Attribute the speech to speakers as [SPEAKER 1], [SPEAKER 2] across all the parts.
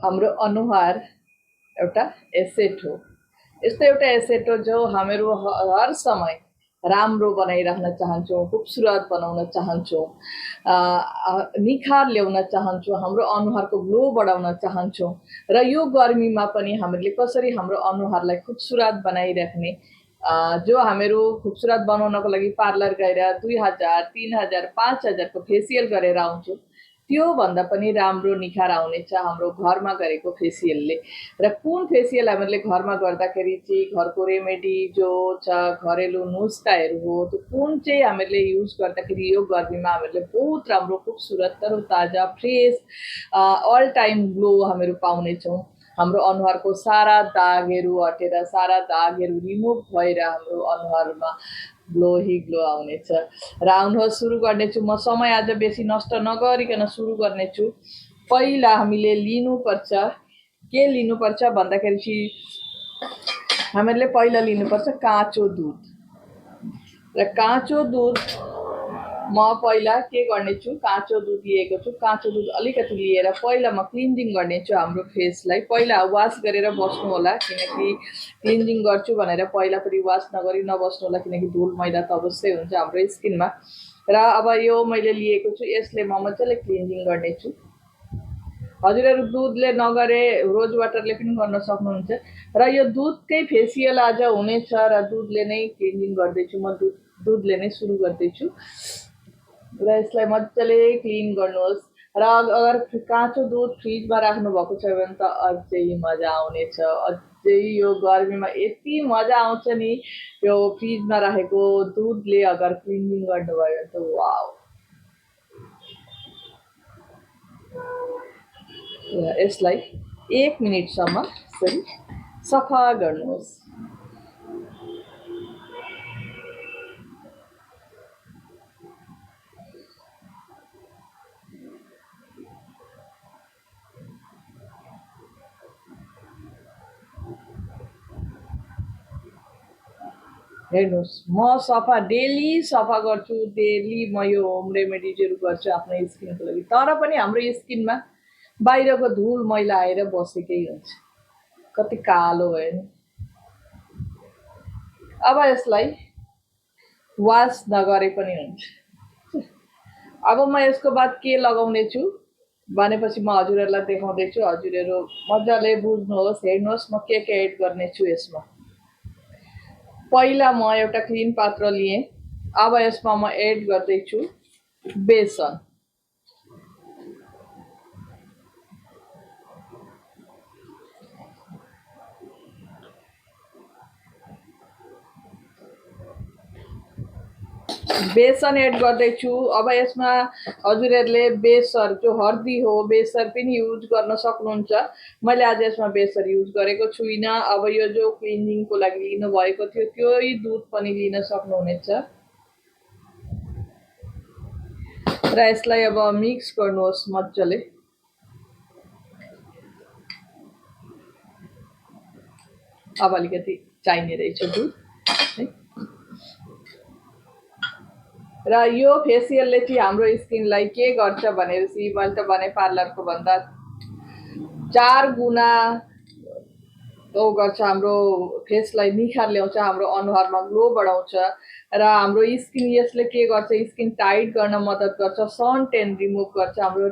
[SPEAKER 1] हाम्रो अनुहार एउटा एसेट हो। यस्तो एउटा एसेट हो जो हामीहरू हर समय राम्रो बनाइराख्न चाहन्छौँ, खूबसूरत बनाउन चाहन्छौँ, निखार ल्याउन चाहन्छौँ, हाम्रो अनुहारको ग्लो बढाउन चाहन्छौँ र यो गर्मीमा पनि हामीले कसरी हाम्रो अनुहारलाई खूबसूरत बनाइराख्ने, जो हामीहरू खूबसूरत बनाउनको लागि पार्लर गएर 2000, 3000, 5000 को फेसियल गरेर आउँछौँ, त्योभन्दा पनि राम्रो निखार आउनेछ हाम्रो घरमा गरेको फेसियलले। र कुन फेसियल हामीले घरमा गर्दाखेरि चाहिँ घरको रेमेडी जो छ, घरेलु नुस्खाहरू हो, त्यो कुन चाहिँ हामीले युज गर्दाखेरि यो गर्मीमा हामीले बहुत राम्रो खूबसूरत तरोताजा फ्रेस अल टाइम ग्लो हामीहरू पाउनेछौँ। हाम्रो अनुहारको सारा दागहरू हटेर, सारा दागहरू रिमुभ भएर हाम्रो अनुहारमा ग्लो ही ग्लो आउनेछ। र आउनुहोस् सुरु गर्नेछु। म समय आज बेसी नष्ट नगरिकन सुरु गर्नेछु। पहिला हामीले लिनुपर्छ, के लिनुपर्छ भन्दाखेरि चाहिँ हामीले पहिला लिनुपर्छ काँचो दुध। र काँचो दुध म पहिला के गर्नेछु, काँचो दुध लिएको छु। काँचो दुध अलिकति लिएर पहिला म क्लिन्जिङ गर्नेछु हाम्रो फेसलाई। पहिला वास गरेर बस्नु होला, किनकि क्लिन्जिङ गर्छु भनेर पहिला पनि वास नगरी नबस्नु होला, किनकि धुल मैला त अवश्य हुन्छ हाम्रो स्किनमा। र अब यो मैले लिएको छु, यसले म मजाले क्लिन्जिङ गर्नेछु। हजुरहरू दुधले नगरे रोज वाटरले पनि गर्न सक्नुहुन्छ। र यो दुधकै फेसियल आज हुनेछ र दुधले नै क्लिन्जिङ गर्दैछु म। दुधले नै सुरु गर्दैछु र यसलाई मजाले क्लिन गर्नुहोस्। र अगर काँचो दुध फ्रिजमा राख्नु भएको छ भने त अझै मजा आउनेछ। अझै यो गर्मीमा यति मजा आउँछ नि, यो फ्रिजमा राखेको दुधले अगर क्लिनिङ गर्नुभयो भने त वाउ। यसलाई 1 मिनटसम्म यसरी सफा गर्नुहोस्। हेर्नुहोस्, म सफा डेली सफा गर्छु। डेली म यो होम रेमेडिजहरू गर्छु आफ्नो स्किनको लागि। तर पनि हाम्रो स्किनमा बाहिरको धुल मैला आएर बसेकै हुन्छ, कति कालो भयो नि। अब यसलाई वास नगरे पनि हुन्छ। अब म यसको बाद के लगाउने छु भनेपछि म हजुरहरूलाई देखाउँदैछु। हजुरहरू मजाले बुझ्नुहोस्, हेर्नुहोस् म के एड गर्ने छु यसमा। पहिला म एउटा क्लिन पात्र लिएँ। अब यसमा म एड गर्दैछु बेसन। बेसन एड गर्दैछु। अब यसमा हजुरहरूले बेसर जो हर्दी हो, बेसर पनि युज गर्न सक्नुहुन्छ। मैले आज यसमा बेसर युज गरेको छुइनँ। अब यो जो क्लिनिङको लागि लिनुभएको थियो त्यै दुध पनि लिन सक्नुहुनेछ। र यसलाई अब मिक्स गर्नुहोस् मजाले। अब अलिकति चाहिने रहेछ दुध। र यो फेसियलले चाहिँ हाम्रो स्किनलाई के गर्छ भनेपछि मैले त भने पार्लरको भन्दा 4 गुणा गर्छ। हाम्रो फेसलाई निखार ल्याउँछ, हाम्रो अनुहारमा ग्लो बढाउँछ। र हाम्रो स्किन यसले के गर्छ, स्किन टाइट गर्न मद्दत गर्छ, सन टेन रिमुभ गर्छ, हाम्रो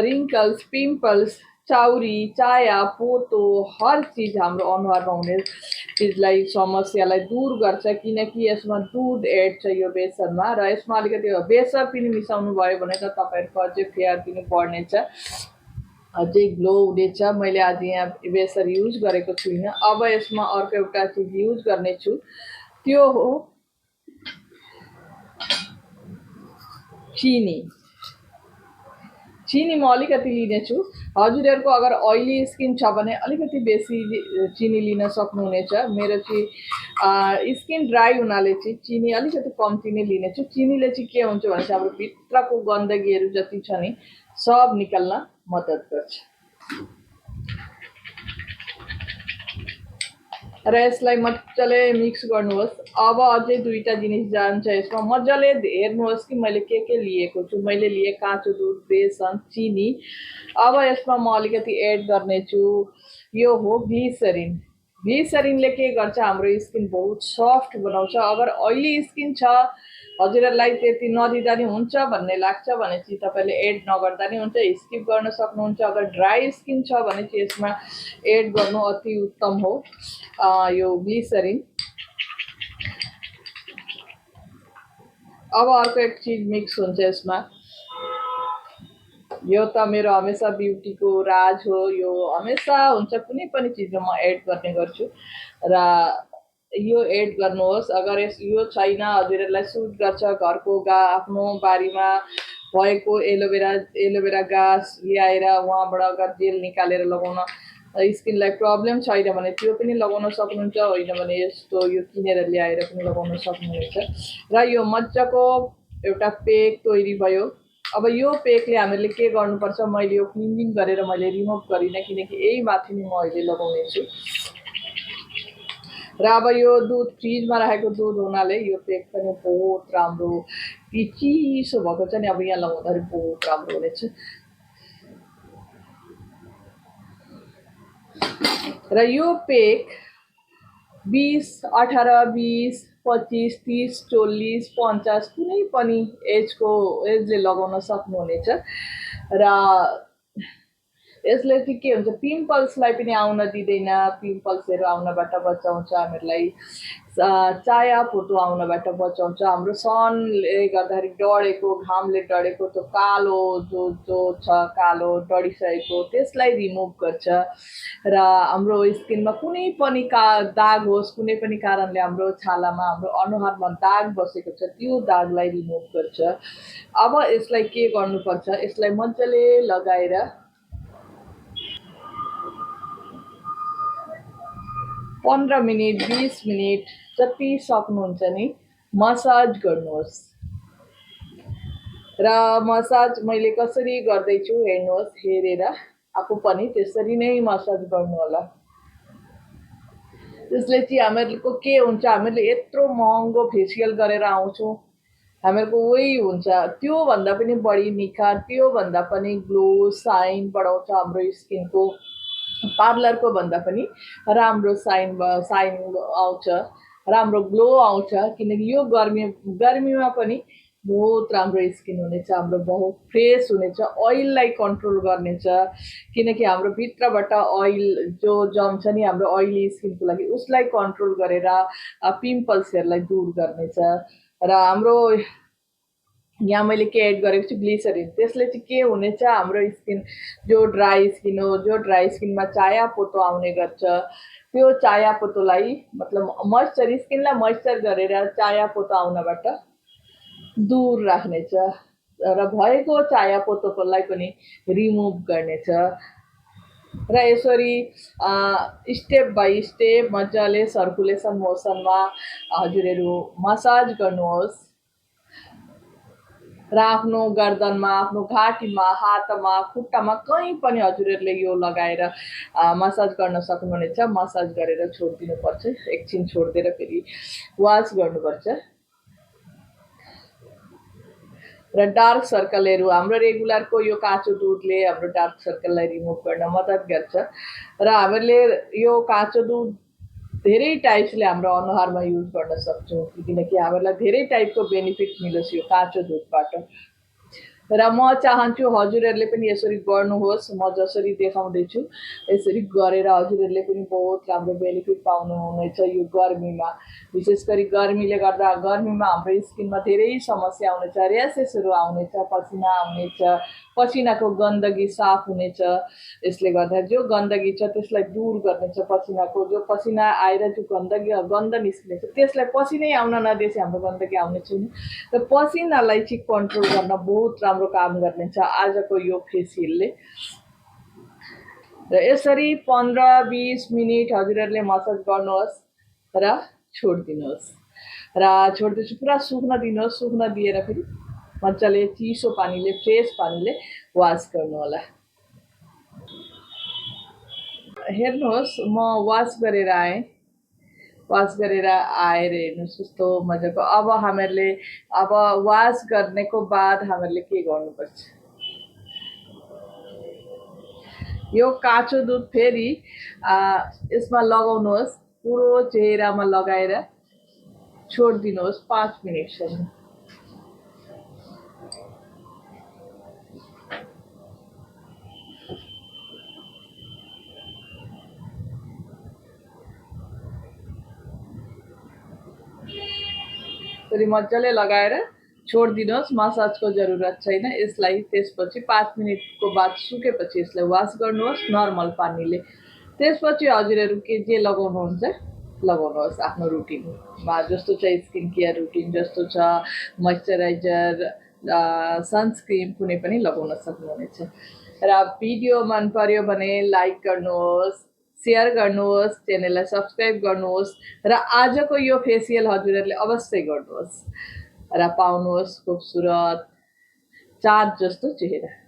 [SPEAKER 1] रिङ्कल्स, पिम्पल्स, चाउरी, चाया, पोतो, हर चिज हाम्रो अनुहारमा हुने चिजलाई समस्यालाई दूर गर्छ, किनकि यसमा दुध एड छ यो बेसनमा। र यसमा अलिकति बेसर पनि मिसाउनु भयो भने त तपाईँहरूको अझै फेयर पनि बढ्नेछ, अझै ग्लो हुनेछ। मैले आज यहाँ बेसर युज गरेको छुइनँ। अब यसमा अर्को एउटा चिज युज गर्नेछु, त्यो हो चिनी। चिनी म अलिकति लिनेछु। हजुरहरूको अगर ऑयली स्किन छ भने अलिकति बेसी चिनी लिन सक्नुहुनेछ। मेरो चाहिँ स्किन ड्राई हुनाले चाहिँ चिनी अलिकति कम्ती नै लिनेछु। चिनीले चाहिँ के हुन्छ भने हाम्रो भित्रको गन्दगीहरू जति छ नि सब निकाल्न मद्दत गर्छ। र यसलाई मजाले मिक्स गर्नुहोस्। अब अझै दुईवटा जिनिस जान्छ यसमा, मजाले हेर्नुहोस् कि मैले के लिएको छु। मैले लिए काँचो दुध, बेसन, चिनी। अब यसमा म अलिकति एड गर्नेछु, यो हो ग्लिसरिन। ग्लिसरिनले के गर्छ, हाम्रो स्किन बहुत सफ्ट बनाउँछ। अगर ऑयली स्किन छ, हजुरहरूलाई त्यति नदिँदा नि हुन्छ भन्ने लाग्छ भने चाहिँ तपाईँले एड नगर्दा नि हुन्छ, स्किप गर्न सक्नुहुन्छ। अगर ड्राई स्किन छ भने चाहिँ यसमा एड गर्नु अति उत्तम हो यो ग्लिसरिन। अब अर्को एक चीज मिक्स हुन्छ यसमा, यो त मेरो हमेसा ब्युटीको राज हो। यो हमेसा हुन्छ, कुनै पनि चिजमा म एड गर्ने गर्छु र यो एड गर्नुहोस्। अगर यो छैन, हजुरहरूलाई सुट गर्छ, घरको आफ्नो बारीमा भएको एलोभेरा गाछ ल्याएर उहाँबाट अगर जेल निकालेर लगाउन स्किनलाई प्रब्लम छैन भने त्यो पनि लगाउन सक्नुहुन्छ। होइन भने यस्तो यो किनेर ल्याएर पनि लगाउन सक्नुहुन्छ। र यो मजाको एउटा पेक तयारी भयो। अब यो पेकले हामीले के गर्नुपर्छ, मैले यो क्लिनिङ गरेर मैले रिमुभ गरिनँ, किनकि यही माथि नै म अहिले लगाउने छु। र अब यो दुध फ्रिजमा राखेको दुध हुनाले यो पेक पनि बहुत राम्रो, चिसो भएको छ नि, अब यहाँ लगाउँदाखेरि बहुत राम्रो हुनेछ। र यो पेक 20, 18, 20, 25, 30, 40, 50 कुनै पनि एजले लगाउन सक्नुहुनेछ। र यसले चाहिँ के हुन्छ, पिम्पल्सलाई पनि आउन दिँदैन, पिम्पल्सहरू आउनबाट बचाउँछ हामीहरूलाई, चाया पोतो आउनबाट बचाउँछ। हाम्रो सनले गर्दाखेरि डढेको, घामले डढेको त्यो कालो जो छ, कालो डढिसकेको, त्यसलाई रिमुभ गर्छ। र हाम्रो स्किनमा कुनै पनि दाग होस्, कुनै पनि कारणले हाम्रो छालामा, हाम्रो अनुहारमा दाग बसेको छ, त्यो दागलाई रिमुभ गर्छ। अब यसलाई के गर्नुपर्छ, यसलाई मजाले लगाएर 15 मिनट 20 मिनट जति सक्नुहुन्छ नि मसाज गर्नुहोस्। र मसाज मैले कसरी गर्दैछु हेर्नुहोस्, हेरेर आफू पनि त्यसरी नै मसाज गर्नु होला। त्यसले चाहिँ हामीहरूको के हुन्छ, हामीले यत्रो महँगो फेसियल गरेर आउँछौँ, हामीहरूको वही हुन्छ, त्योभन्दा पनि बढी निखार, त्योभन्दा पनि ग्लो साइन बढाउँछ हाम्रो स्किनको। पार्लरको भन्दा पनि राम्रो साइन आउँछ, राम्रो ग्लो आउँछ, किनकि यो गर्मीमा पनि बहुत राम्रो स्किन हुनेछ, हाम्रो बहुत फ्रेस हुनेछ, ऑयललाई कन्ट्रोल गर्नेछ। किनकि हाम्रो भित्रबाट ऑयल जो जम्छ नि हाम्रो ऑयली स्किनको लागि, उसलाई कन्ट्रोल गरेर पिम्पल्सहरूलाई दूर गर्नेछ। र हाम्रो यहाँ मैले के एड गरेको छु, ग्लिसरिन। त्यसले चाहिँ के हुनेछ, हाम्रो स्किन जो ड्राई स्किन हो, जो ड्राई स्किनमा चाया पोतो आउने गर्छ, त्यो चाया पोतोलाई मतलब स्किनलाई मोइस्चर गरेर चाया पोतो आउनबाट दूर राख्नेछ र भएको चाया पोतोलाई पनि रिमुभ गर्नेछ। र यसरी स्टेप बाई स्टेप मजाले सर्कुलेसन मोसनमा हजुरहरू मसाज गर्नुहोस्। र आफ्नो गर्दनमा, आफ्नो घाँटीमा, हातमा, खुट्टामा कहीँ पनि हजुरहरूले यो लगाएर मसाज गर्न सक्नुहुनेछ। मसाज गरेर छोडिदिनुपर्छ, एकछिन छोडिदिएर फेरि वास गर्नुपर्छ। र डार्क सर्कलहरू, हाम्रो रेगुलरको यो काँचो दुधले हाम्रो डार्क सर्कललाई रिमुभ गर्न मद्दत गर्छ। र हामीले यो काँचो दुध धेरै टाइप्सले हाम्रो अनुहारमा युज गर्न सक्छौँ, किनकि हामीलाई धेरै टाइपको बेनिफिट मिलोस् यो काँचो दुधबाट। र म चाहन्छु हजुरहरूले पनि यसरी गर्नुहोस्, म जसरी देखाउँदैछु यसरी गरेर हजुरहरूले पनि बहुत राम्रो बेनिफिट पाउनुहुनेछ यो गर्मीमा। विशेष गरी गर्मीले गर्दा गर्मीमा हाम्रो स्किनमा धेरै समस्या आउनेछ, र्यासेसहरू आउनेछ, पसिना आउनेछ, पसिनाको गन्दगी साफ हुनेछ। यसले गर्दा जो गन्दगी छ त्यसलाई दूर गर्नेछ, पसिनाको जो पसिना आएर जो गन्ध निस्किनेछ त्यसलाई पसिनै आउन नदिएपछि हाम्रो गन्दगी आउने छैन। र पसिनालाई चाहिँ कन्ट्रोल गर्न बहुत राम्रो काम गर्नेछ आजको यो फेसियलले। र यसरी 15-20 मिनट हजुरहरूले मसाज गर्नुहोस् र छोडिदिनुहोस्। र छोडिदिएपछि पुरा सुक्न दिनुहोस्। सुक्न दिएर फेरि मजाले चिसो पानीले, फ्रेस पानीले वास गर्नु होला। हेर्नुहोस्, म वास गरेर आएँ वास गरेर आएर हेर्नुहोस् कस्तो मजाको। अब हामीहरूले अब वास गर्नेको बाद हामीहरूले के गर्नुपर्छ, यो काँचो दुध फेरि यसमा लगाउनुहोस्, पुरो चेहरामा लगाएर छोडिदिनुहोस् 5 मिनटसम्म। फेरि मजाले लगाएर छोडिदिनुहोस्, मसाजको जरुरत छैन यसलाई। त्यसपछि 5 मिनटको बाद सुकेपछि यसलाई वास गर्नुहोस् नर्मल पानीले। त्यसपछि हजुरहरू जे लगाउनुहुन्छ लगाउनुहोस् आफ्नो रुटिनमा, जस्तो छ स्किन केयर रुटिन, जस्तो छ मोइस्चराइजर, सनस्क्रिन कुनै पनि लगाउन सक्नुहुनेछ। र भिडियो मन पर्यो भने लाइक गर्नुहोस्, सेयर गर्नुहोस्, च्यानललाई सब्सक्राइब गर्नुहोस् र आजको यो फेसियल हजुरहरूले अवश्य गर्नुहोस् र पाउनुहोस् खुबसुरत चाँद जस्तो चेहरा।